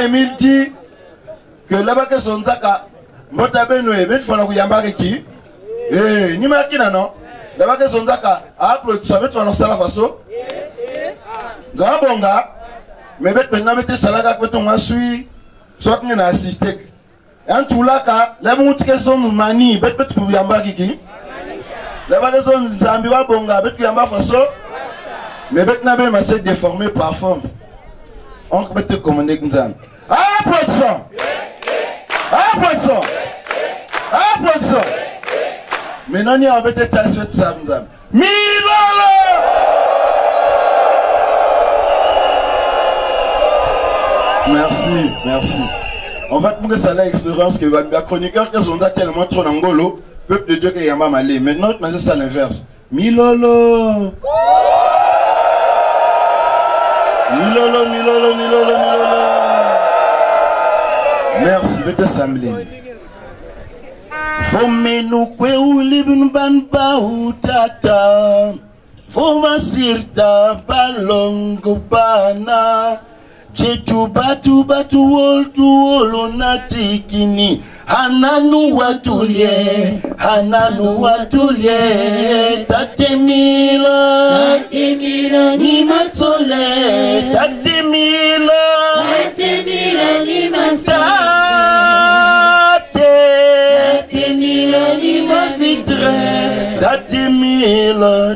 Emile dit que là-bas que son zaka, Mota Benoé, ben faut la kuyamba qui, ni ma qui non, là-bas que son zaka, applaudit ça, ben faut la sala faso. Zabonga, mais ben maintenant mettez salaga que ton asui, soit qu'on a assisté. En tout là cas, la montre que son mani, ben peut kuyamba qui, là-bas que son zambiwa bonga, ben kuyamba faso. Mais maintenant ben c'est déformé par forme. On peut te commander comme ça. Applaudissons. Applaudissons. Applaudissons. Maintenant, il y a un peu de temps sur ça. Milolo. Merci, merci. On va te ça l'expérience que les chroniqueurs qui sont tellement trop d'angolo, peuple de Dieu qui y a malé. Maintenant, c'est ça l'inverse. Milolo. Milolo, milolo, milolo, milolo. Merci, vete samlin. Fomenu kwe ulibun ban ba utata. Foma sirta balongo bana. Chetu batu batu wolu natikini. Hananu watulie, tatemila, ni matsole, tatemila, ni masate, tatemila, ni mafitre, tatemila,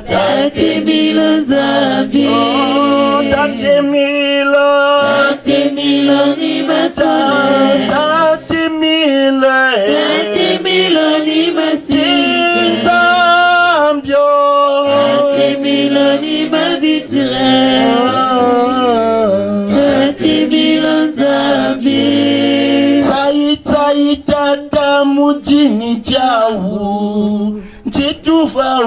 zabi, oh, tatemila, ni masate, tatemila, ni masite, tatemila, ni mafitre, Saitata mujini jau Jetufa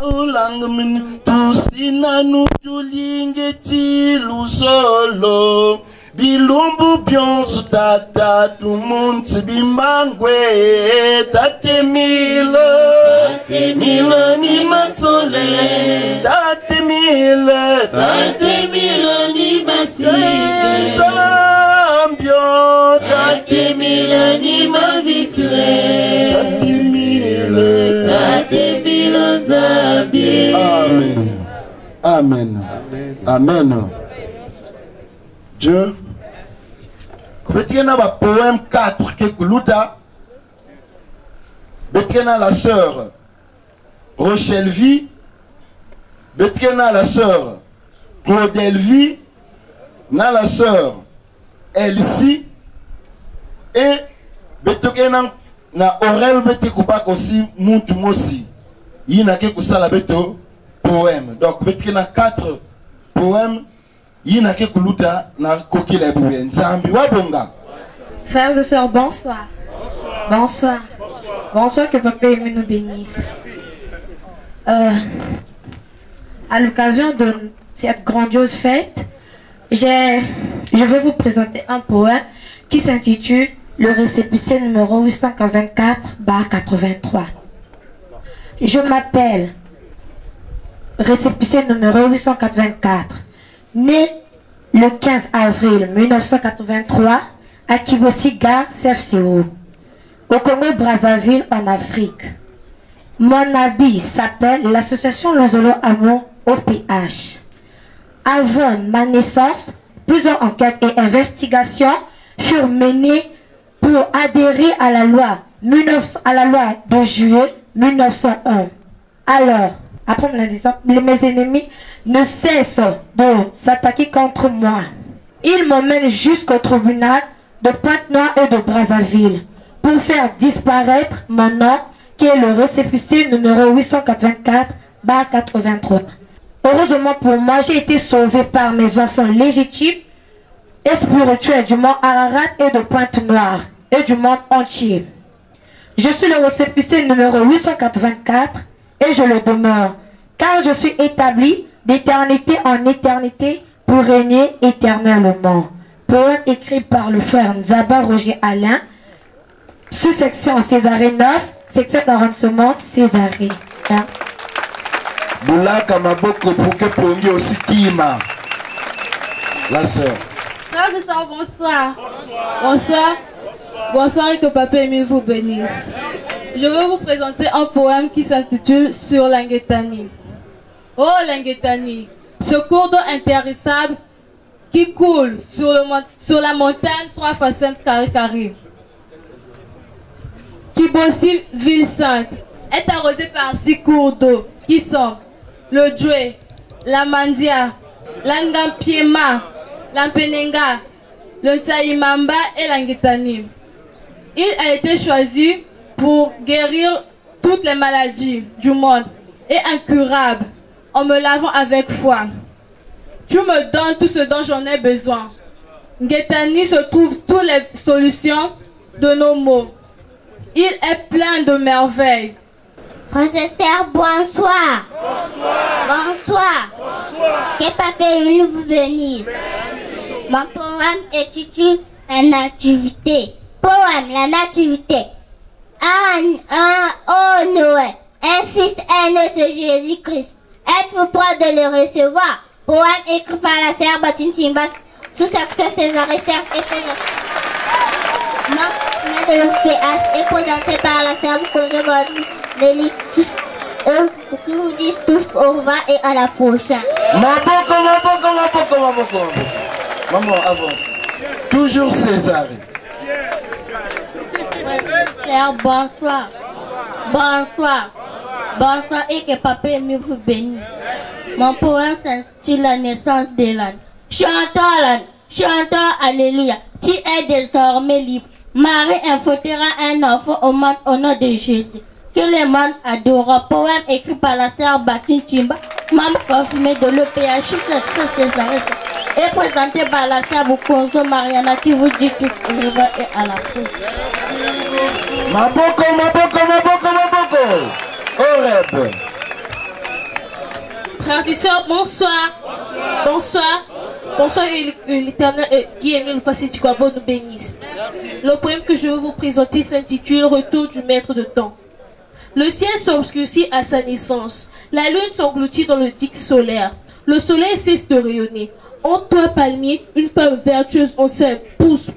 ulangmini Tusina nutulinge tilu solo Bilumbu bionsu tata tumunti bimangwe Tatemila ni matsole Tatemila ni basite Tatemila ni mavitre Tatemila zabi. Amen. Amen. Dieu. Bettina va poème 4 que Kuluta. Bettina la sœur Rochelvie. Bettina la sœur Claudelvie. Na la sœur Elsie. Et Betokena na Aurel Beti Kupak aussi Muntu Mosi. Yina ke kusala beto poème. Donc Betokena 4 poèmes. Yina ke kuluta na kokila eboué. Nzambi wabonga. Frères et sœurs, bonsoir. Bonsoir. Bonsoir, que Papa Aimé nous bénisse. À l'occasion de cette grandiose fête, je vais vous présenter un poème qui s'intitule Le récépissé numéro 884/83. Je m'appelle récépissé numéro 884, né le 15 avril 1983 à Kibosiga, CFCO, au Congo-Brazzaville en Afrique. Mon habit s'appelle l'association Lozolo Amour OPH. Avant ma naissance, plusieurs enquêtes et investigations furent menées pour adhérer à la loi de juillet 1901. Alors, après mes ennemis ne cessent de s'attaquer contre moi. Ils m'emmènent jusqu'au tribunal de Pointe-Noire et de Brazzaville pour faire disparaître mon nom qui est le récépissé numéro 884/83. Heureusement pour moi, j'ai été sauvé par mes enfants légitimes et spirituels du mont Ararat et de Pointe-Noire et du monde entier. Je suis le récépissé numéro 884 et je le demeure, car je suis établi d'éternité en éternité pour régner éternellement. Poème écrit par le frère Nzaba Roger Alain, sous-section Césarée 9, section d'arrondissement Césarée. Boulaka Maboko pour que Pongi aussi Kima. La sœur. Frères et sœurs, bonsoir. Bonsoir. Bonsoir et que Papa Émile vous bénisse. Je vais vous présenter un poème qui s'intitule Sur Languetani. Oh Languetani, ce cours d'eau intéressable qui coule sur la montagne 3 x 5 carré. Kibossi, ville sainte, est arrosée par 6 cours d'eau qui sont le Djoué, la Mandia, l'Angampiema, l'Ampenenga, le Ntsaïmamba et l'Anguetani. Il a été choisi pour guérir toutes les maladies du monde et incurable en me lavant avec foi. Tu me donnes tout ce dont j'en ai besoin. Nguetani se trouve toutes les solutions de nos maux. Il est plein de merveilles. Professeur, bonsoir. Bonsoir. Bonsoir. Que Papa Émile vous bénisse. Merci. Mon poème intitule La Nativité. Poème, la Nativité. Oh Noël, un fils est né, c'est Jésus-Christ. Êtes-vous prêts de le recevoir? Poème écrit par la sœur Baptine Simbas sous succès Césarée et présenté. De l'OPH est présenté par la sœur Kozo Godou Lélie. Pour qu'ils vous disent tous au revoir et à la prochaine. Maman, avance. Toujours Césarée. Frère, bonsoir. Bonsoir. Bonsoir et que Papa Émile vous bénisse. Mon poème s'intitule La naissance d'Élan. Chantons, alléluia. Tu es désormais libre. Marie infotera un enfant au monde au nom de Jésus. Que le monde adore. Poème écrit par la sœur Baptine Chimba, membre confirmé de l'EPH, et présenté par la sœur Bukonzo Mariana qui vous dit tout au revoir et à la prochaine. Maboko. Oreb. Frères et sœurs, bonsoir. Bonsoir. Bonsoir et l'Éternel qui est le passé du Kwabo nous bénisse. Le poème que je vais vous présenter s'intitule Retour du maître de temps. Le ciel s'obscurcit à sa naissance. La lune s'engloutit dans le disque solaire. Le soleil cesse de rayonner. En toi, palmier, une femme vertueuse enceinte pousse.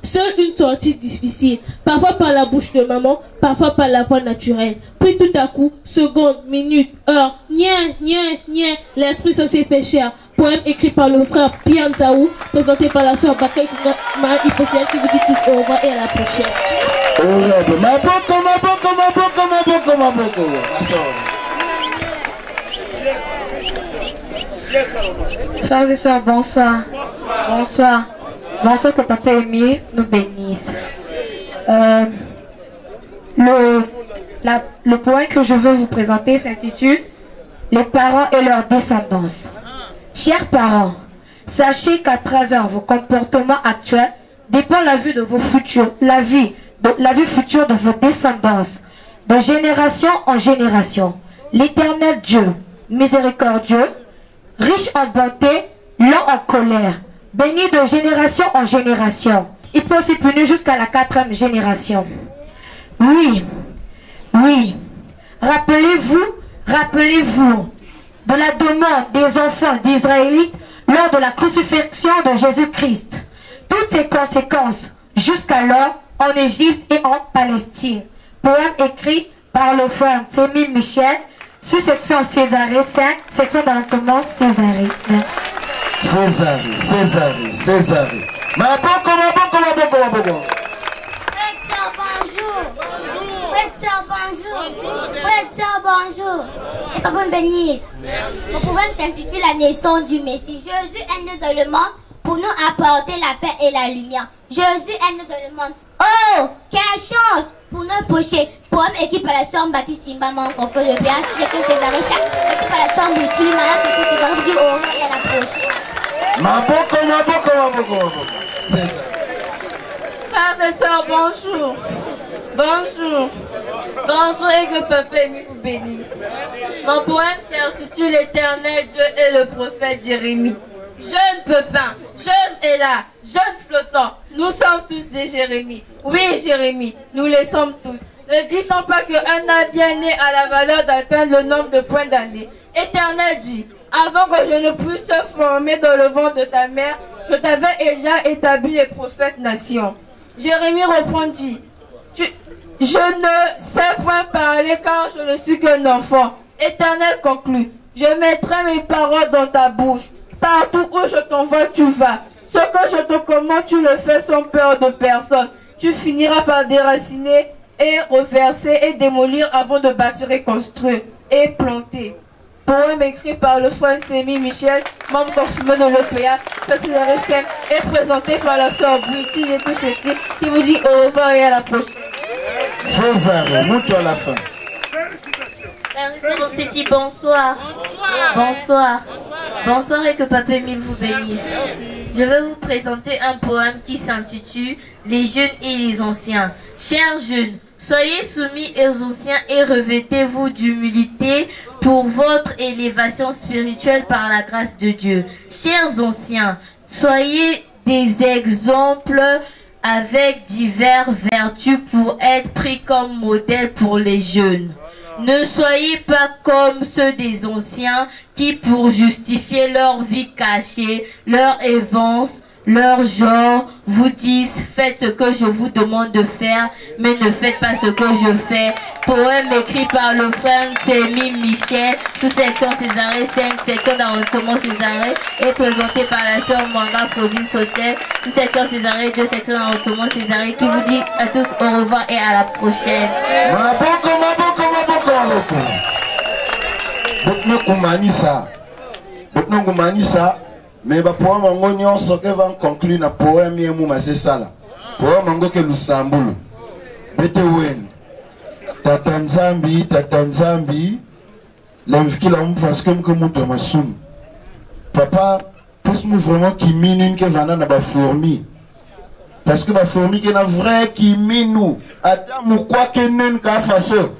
Seule une sortie difficile. Parfois par la bouche de maman, parfois par la voix naturelle. Puis tout à coup, seconde, minute, heure, nien, l'esprit censé fait cher. Poème écrit par le frère Pierre Nzaou, présenté par la soeur Bakay Marie Hypocène qui vous dit tous au revoir et à la prochaine. Maboko. Frères et sœurs, bonsoir. Bonsoir. Bonsoir, que Papa Émile nous bénisse. Le poème que je veux vous présenter s'intitule Les parents et leur descendance. Chers parents, sachez qu'à travers vos comportements actuels dépend la vie de vos futurs, la vie future de vos descendances, de génération en génération. L'Éternel Dieu, miséricordieux, riche en bonté, lent en colère, béni de génération en génération. Il peut aussi punir jusqu'à la 4e génération. Oui. Rappelez-vous de la demande des enfants d'Israélites lors de la crucifixion de Jésus-Christ. Toutes ces conséquences jusqu'alors en Égypte et en Palestine. Poème écrit par le frère Sémile Michel, sous-section Césarée 5, section d'enseignement Césarée. Césarée. Maboko. Bonjour. Et Papa me bénisse. Mon poème s'intitule La naissance du Messie. Jésus est né dans le monde pour nous apporter la paix et la lumière. Jésus est né dans le monde. Oh, quelle chance pour nos péchés. Poème écrit par la sœur Baptiste Simba, mon confrère de PH, c'est que Césarée, écrit par la sœur Boutuli, malade, c'est que tu vas dire au revoir et à la prochaine. Maboko. César. Frères et sœurs, bonjour. Bonjour et que Papa Émile vous bénisse. Mon poème s'intitule L'Éternel Dieu et le prophète Jérémie. Jeune pepin, jeune est là, jeune flottant, nous sommes tous des Jérémies. Oui, Jérémie, nous les sommes tous. Ne dit-on pas qu'un âne bien né a la valeur d'atteindre le nombre de points d'année? Éternel dit, avant que je ne puisse te former dans le ventre de ta mère, je t'avais déjà établi les prophètes nations. Jérémie répondit, je ne sais point parler car je ne suis qu'un enfant. Éternel conclut, je mettrai mes paroles dans ta bouche. Partout où je t'envoie, tu vas. Ce que je te commande, tu le fais sans peur de personne. Tu finiras par déraciner et reverser et démolir avant de bâtir et construire et planter. Poème écrit par le frère Sémi Michel, membre confirmé de l'EPA, Césarée 5, et présenté par la sœur Briti Jésus qui vous dit au revoir et à la prochaine. Césarée, monte à la fin. On s'est dit bonsoir. Bonsoir. Bonsoir et que Papa Émile vous bénisse. Je vais vous présenter un poème qui s'intitule Les jeunes et les anciens. Chers jeunes, soyez soumis aux anciens et revêtez-vous d'humilité pour votre élévation spirituelle par la grâce de Dieu. Chers anciens, soyez des exemples avec diverses vertus pour être pris comme modèle pour les jeunes. Ne soyez pas comme ceux des anciens qui, pour justifier leur vie cachée, leur avance, leur genre, vous disent « Faites ce que je vous demande de faire, mais ne faites pas ce que je fais ». Poème écrit par le frère Sémi Michel, sous-section Césarée 5, section d'arrondissement Césarée, et présenté par la sœur Mwanga Fosine Sauter, sous-section Césarée 2, section d'arrondissement Césarée, qui vous dit à tous au revoir et à la prochaine. Mais le poème angonyon soke va conclure na poème yemu masesala. Poème angoke lusambulu. Bete wen. Tatanzambi, l'inviki la mou parce que mouto masum. Papa, pousse-moi vraiment qui mine que vana na ba fourmi. Parce que ba fourmi qui na vrai qui mine nous. Ata mou quoi que nen ka faso.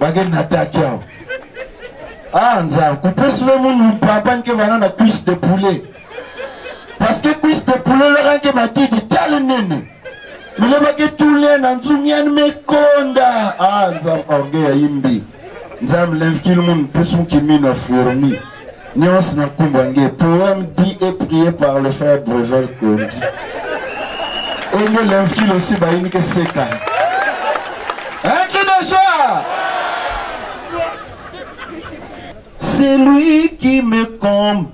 Bagen natakia. Ah nzam, couper vraiment nous papa que vana na cuisse de poulet. Parce que cuisse de poulet le rang que m'a dit tal nene. Mais le baguette tout le nan zunyan me konda. Ah nzam orgueil yimbi. Nzam l'inviki le monde person qui mine na fourmi. Nyons na kumbange. Poème dit et prié par le frère Brevel Kondi. Et nous l'inviki aussi ba yini que seka. Un cri de joie. C'est lui qui me comble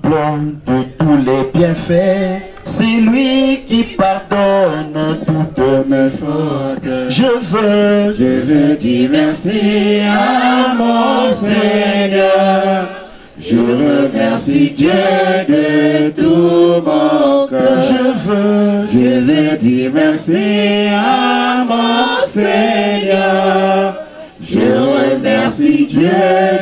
de tous les bienfaits. C'est lui qui pardonne toutes mes fautes. Je veux dire merci à mon Seigneur. Je remercie Dieu de tout mon cœur. Je veux dire merci à mon Seigneur. Je remercie Dieu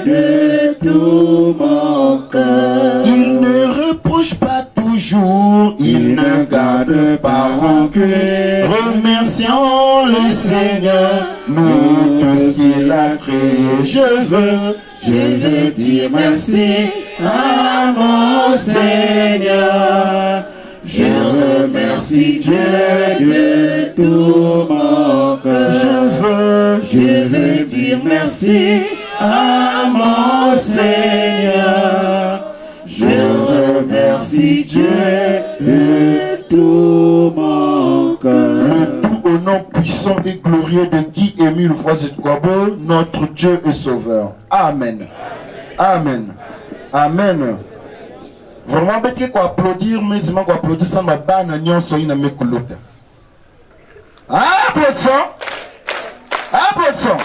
de tout mon cœur. Il ne reproche pas toujours, il ne garde pas rancune. Remercions le Seigneur, nous tous qu'il a créé. Je veux dire merci à mon Seigneur. Je remercie Dieu de tout mon cœur. Je veux dire merci à mon Seigneur. Je remercie Dieu de tout mon cœur. Le tout au nom puissant et glorieux de Guy Émile Voisin-Kwabo, notre Dieu et Sauveur. Amen. Amen. Amen. Vraiment, bête qu'on applaudir, mais c'est moi qu'on applaudir ça m'a banne nion soyina me kuluta. Applaudissons. Applaudissons.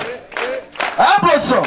Applaudissons.